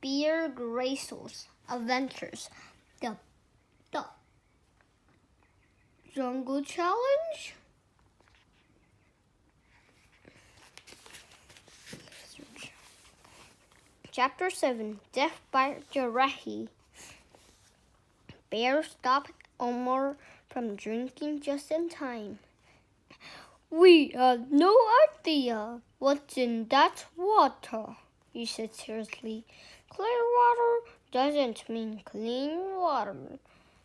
Bear Grylls Adventures, the Jungle Challenge. Chapter 7, Death by Giraffe. Bear stopped Omar from drinking just in time. "We have no idea what's in that water," he said seriously. "Clear water doesn't mean clean water.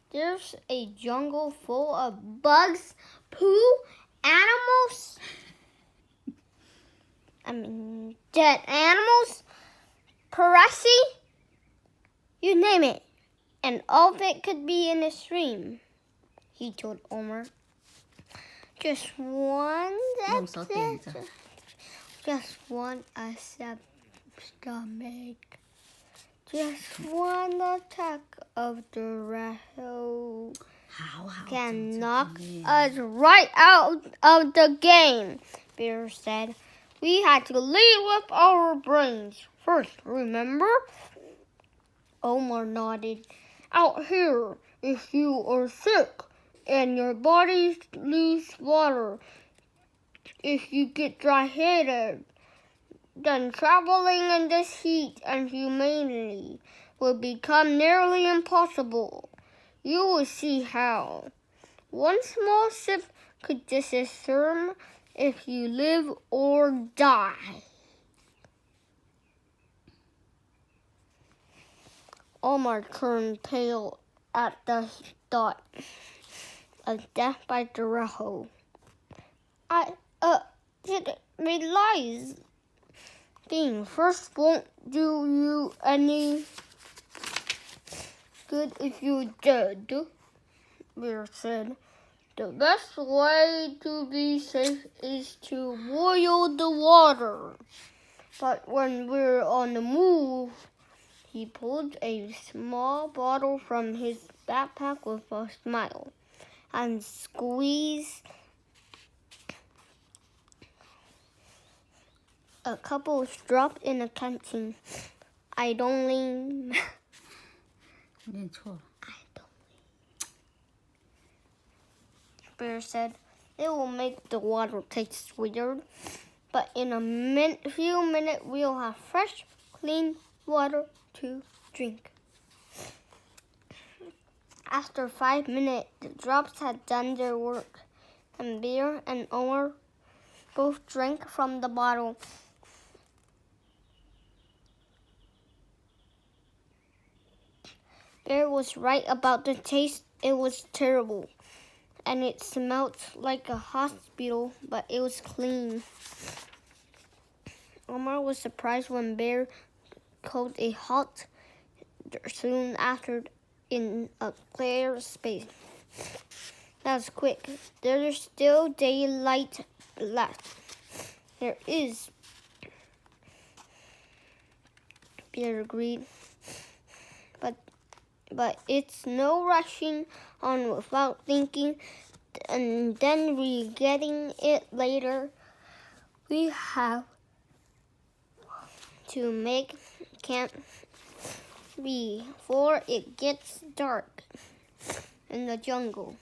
There's a jungle full of bugs, poo, animals, dead animals, piracy, you name it. And all of it could be in a stream," he told Omar. Just one stomach. Just one attack of the rattle can knock us right out of the game, Bear said. "We had to lead with our brains first, remember?" Omar nodded. "Out here, if you are sick and your body loses water, if you get dry-headed, then traveling in this heat and humidity will become nearly impossible. You will see how. One small sip could determine if you live or die." Omar turned pale at the thought of death by Giraffe. I didn't realize being first won't do you any good if you did," Bear said. "The best way to be safe is to boil the water. But when we're on the move," he pulled a small bottle from his backpack with a smile and squeezed a couple dropped in a canteen. "I don't lean." Bear said. "It will make the water taste sweeter, but in a few minutes we'll have fresh, clean water to drink." After 5 minutes, the drops had done their work, and Bear and Omar both drank from the bottle. Bear was right about the taste. It was terrible, and it smelled like a hospital, but it was clean. Omar was surprised when Bear called a halt soon after in a clear space. "That was quick. There's still daylight left." "There is," Bear agreed. But it's no rushing on without thinking and then regretting it later. We have to make camp before it gets dark in the jungle.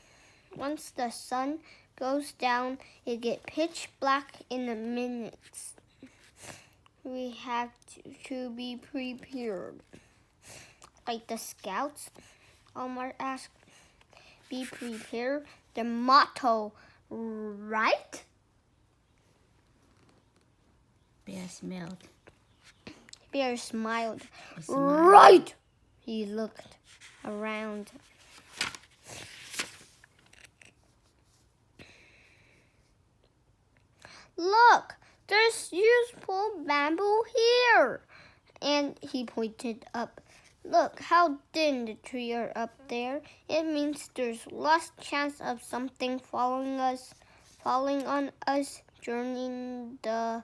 Once the sun goes down, it gets pitch black in a minute. We have to be prepared." "Like the scouts?" Omar asked. "Be prepared, the motto, right?" Bear smiled. "Right!" He looked around. "Look, there's useful bamboo here." And he pointed up. "Look how thin the trees are up there. It means there's less chance of something falling on us during the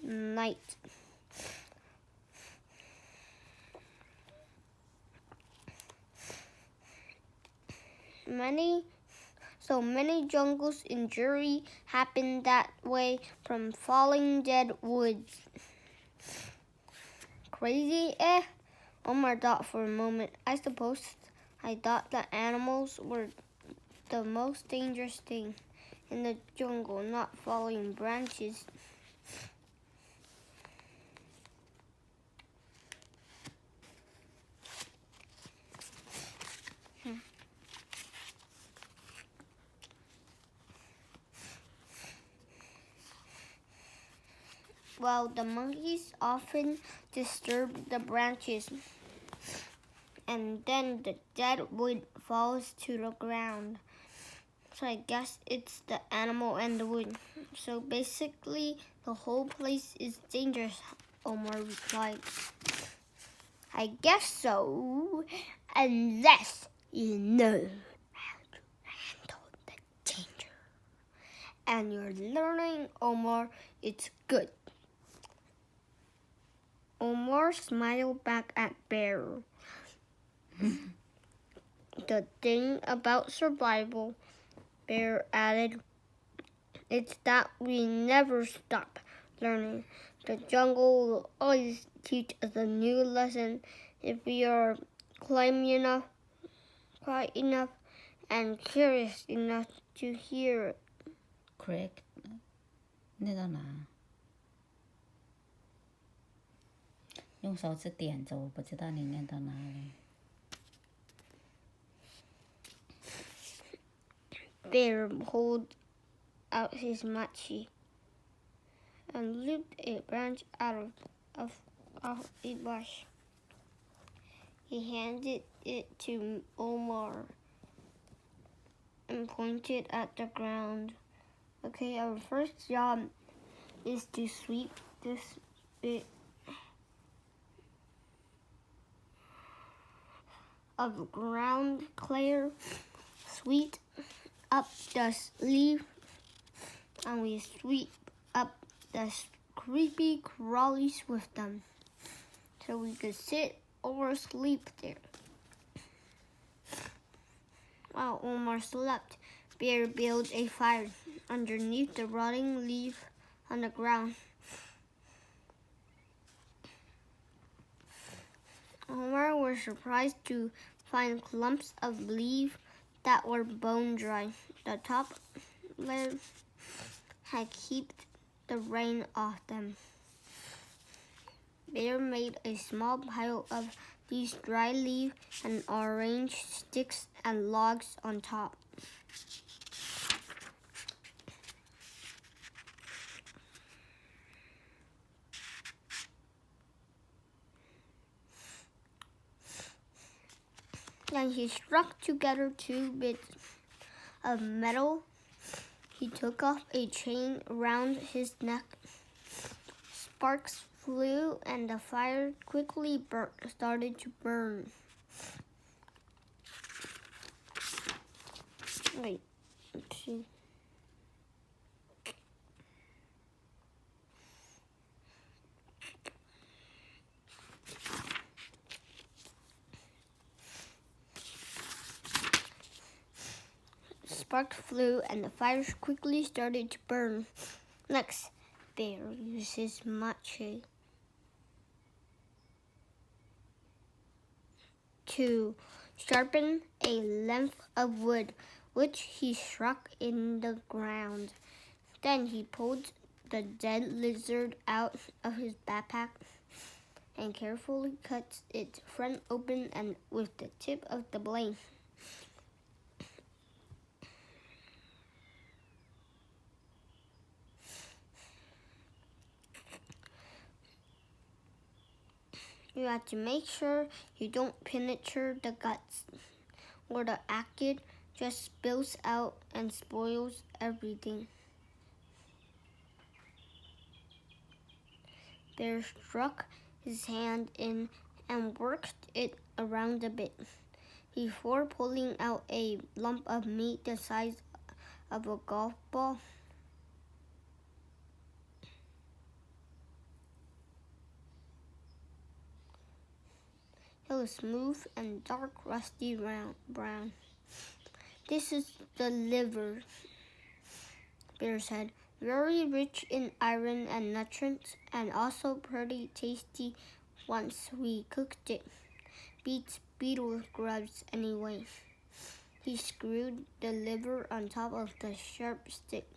night." Many jungles injury happen that way from falling dead woods. crazy, Omar thought for a moment. I suppose I thought that animals were the most dangerous thing in the jungle, not falling branches. Well, the monkeys often disturb the branches, and then the dead wood falls to the ground. So I guess it's the animal and the wood. So basically, the whole place is dangerous, Omar replied. I guess so, unless you know how to handle the danger. And you're learning, Omar. It's good. Omar smiled back at Bear. The thing about survival, Bear added, it's that we never stop learning. The jungle will always teach us a new lesson if we are climbing enough, quiet enough, and curious enough to hear it. Correct. 念到哪？用手指点着，我不知道你念到哪里。Bear pulled out his machi and looped a branch out of a bush. He handed it to Omar and pointed at the ground. Okay, our first job is to sweep this bit of ground clear, sweep up the leaf, and we sweep up the creepy crawlies with them, so we could sit or sleep there. While Omar slept, Bear built a fire underneath the rotting leaf on the ground. Omar was surprised to find clumps of leaves that were bone dry. The top layer had kept the rain off them. Bear made a small pile of these dry leaves and arranged sticks and logs on top. Then he struck together two bits of metal. He took off a chain around his neck. Sparks flew and the fire quickly started to burn. Wait, let's see. Sparks flew and the fire quickly started to burn. Next, Bear used his mache to sharpen a length of wood, which he struck in the ground. Then he pulled the dead lizard out of his backpack and carefully cut its front open and with the tip of the blade. You have to make sure you don't penetrate the guts, or the acid just spills out and spoils everything. Bear struck his hand in and worked it around a bit before pulling out a lump of meat the size of a golf ball. It was smooth and dark rusty brown. This is the liver, Bear said. Very rich in iron and nutrients, and also pretty tasty once we cooked it. Beats beetle grubs anyway. He screwed the liver on top of the sharp stick.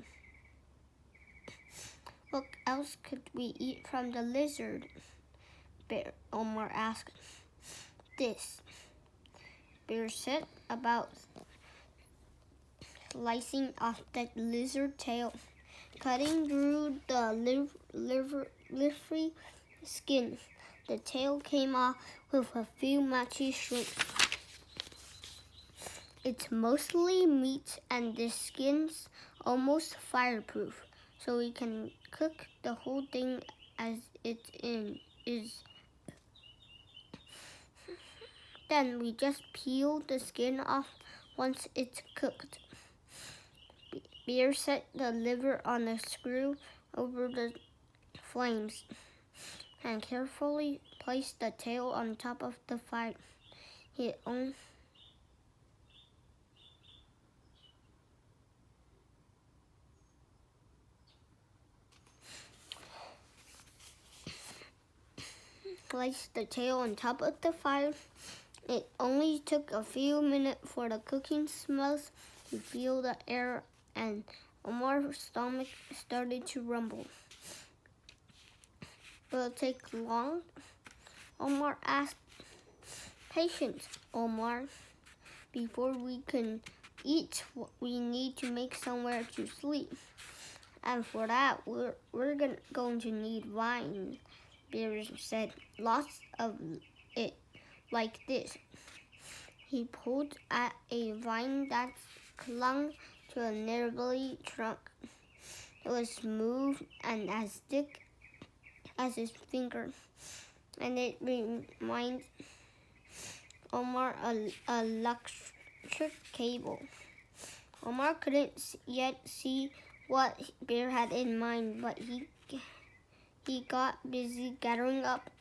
What else could we eat from the lizard? Omar asked. This. Bear set about slicing off the lizard tail, cutting through the livery skin. The tail came off with a few matchy shrimps. It's mostly meat and the skin's almost fireproof, so we can cook the whole thing as it is. Then we just peel the skin off once it's cooked. Bear set the liver on a screw over the flames and carefully placed the tail on top of the fire. Placed the tail on top of the fire. It only took a few minutes for the cooking smells to fill the air, and Omar's stomach started to rumble. Will it take long? Omar asked. Patience, Omar. Before we can eat, we need to make somewhere to sleep. And for that, we're going to need wine, Bear said. Lots of it, like this. He pulled at a vine that clung to a nearby trunk. It was smooth and as thick as his finger, and it reminded Omar of a electric cable. Omar couldn't yet see what Bear had in mind, but he got busy gathering up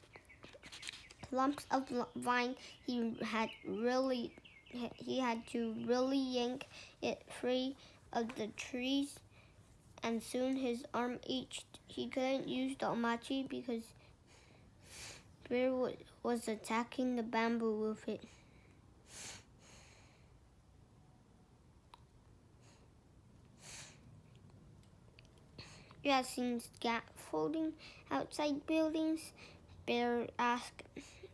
lumps of vine. He had to really yank it free of the trees, and soon his arm itched. He couldn't use the machi because Bear was attacking the bamboo with it. You have seen scaffolding outside buildings? Bear asked.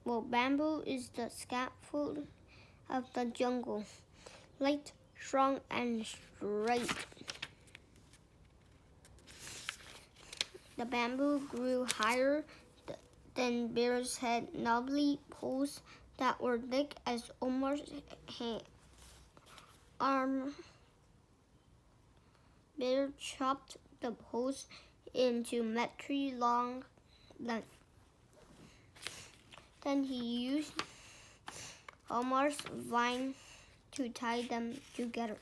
Well, bamboo is the scaffold of the jungle, light, strong, and straight. The bamboo grew higher than Bear's head, knobbly poles that were thick as Omar's arm. Bear chopped the poles into metric-long length. Then he used Omar's vine to tie them together.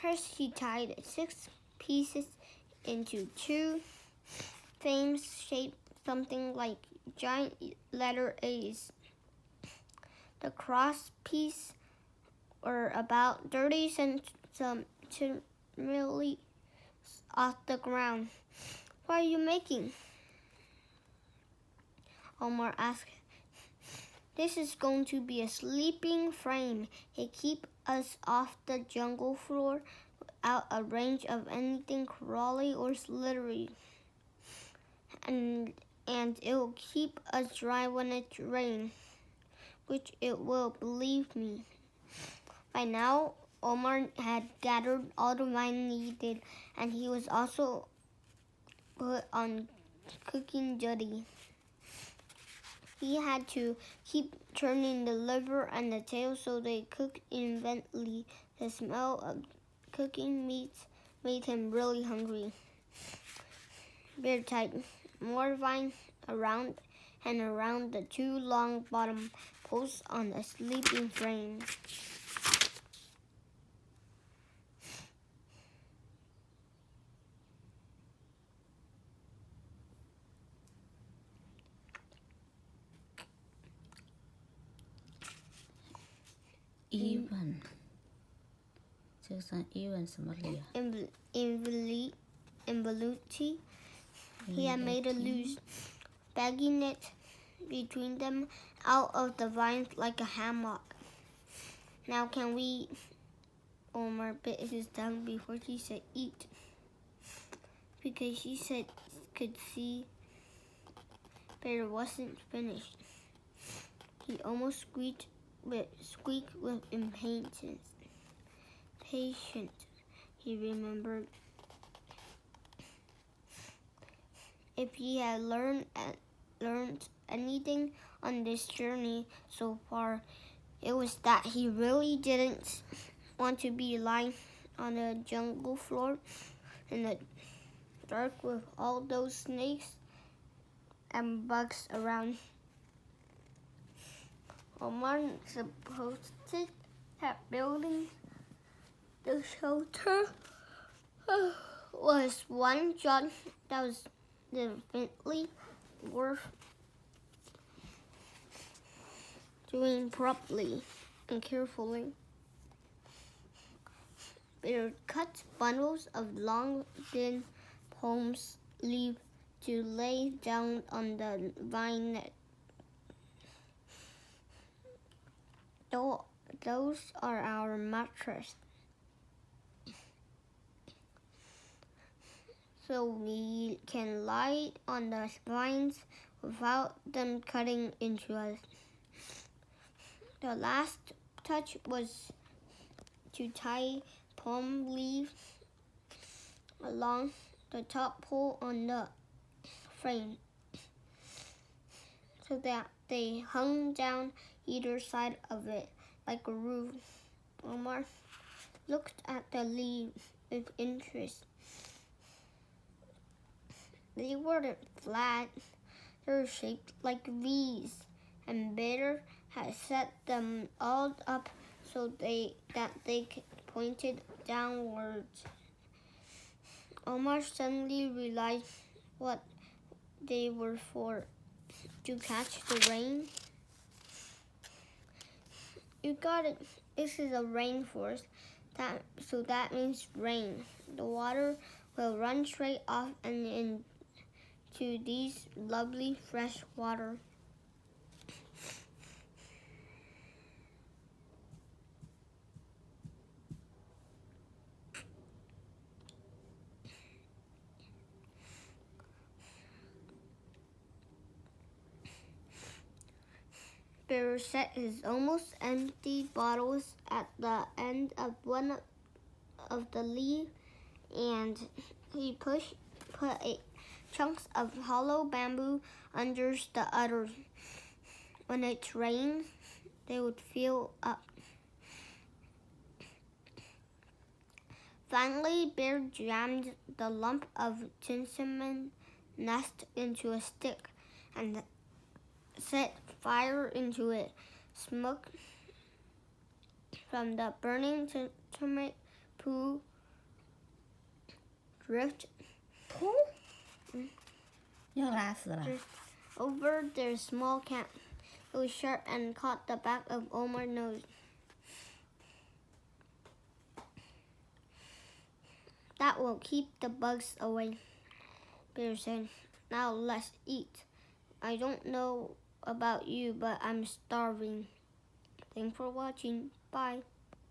First, he tied 6 pieces into 2 frames shaped something like giant letter A's. The cross piece were about 30 centimeters off the ground. What are you making? Omar asked. This is going to be a sleeping frame. It keeps us off the jungle floor without a range of anything crawly or slithery. And it'll keep us dry when it rains, which it will, believe me. By now, Omar had gathered all the wine needed, and he was also put on cooking duty. He had to keep turning the liver and the tail so they cooked evenly. The smell of cooking meats made him really hungry. Bear tied more vine around and around the 2 long bottom posts on the sleeping frame. Even 这个算 even 什么理啊？ Involuti he had made it loose, begging it between them out of the vines like a hammock. Now can we? Omar bit his tongue before she said eat, because she said could see Bear wasn't finished. He almost squeaked with impatience. Patient, he remembered. If he had learned anything on this journey so far, it was that he really didn't want to be lying on the jungle floor in the dark with all those snakes and bugs around. Omar supposed that building the shelter was one job that was definitely worth doing properly and carefully. Bear cut bundles of long, thin palm leaves to lay down on the vine net. Those are our mattress. So we can lie on the vines without them cutting into us. The last touch was to tie palm leaves along the top pole on the frame so that they hung down either side of it like a roof. Omar looked at the leaves with interest. They weren't flat, they were shaped like V's, and Bear had set them all up so that they pointed downwards. Omar suddenly realized what they were for. To catch the rain. You got it. This is a rainforest. So that means rain. The water will run straight off and into these lovely fresh water. Bear set his almost empty bottles at the end of one of the leaves, and he put chunks of hollow bamboo under the others. When it rained, they would fill up. Finally, Bear jammed the lump of cinnamon nest into a stick and set fire into it. Smoke from the burning cinnamon poo drifted over their small camp. It was sharp and caught the back of Omar's nose. That will keep the bugs away, Bear said. Now let's eat. I don't know about you, but I'm starving. Thanks for watching. Bye.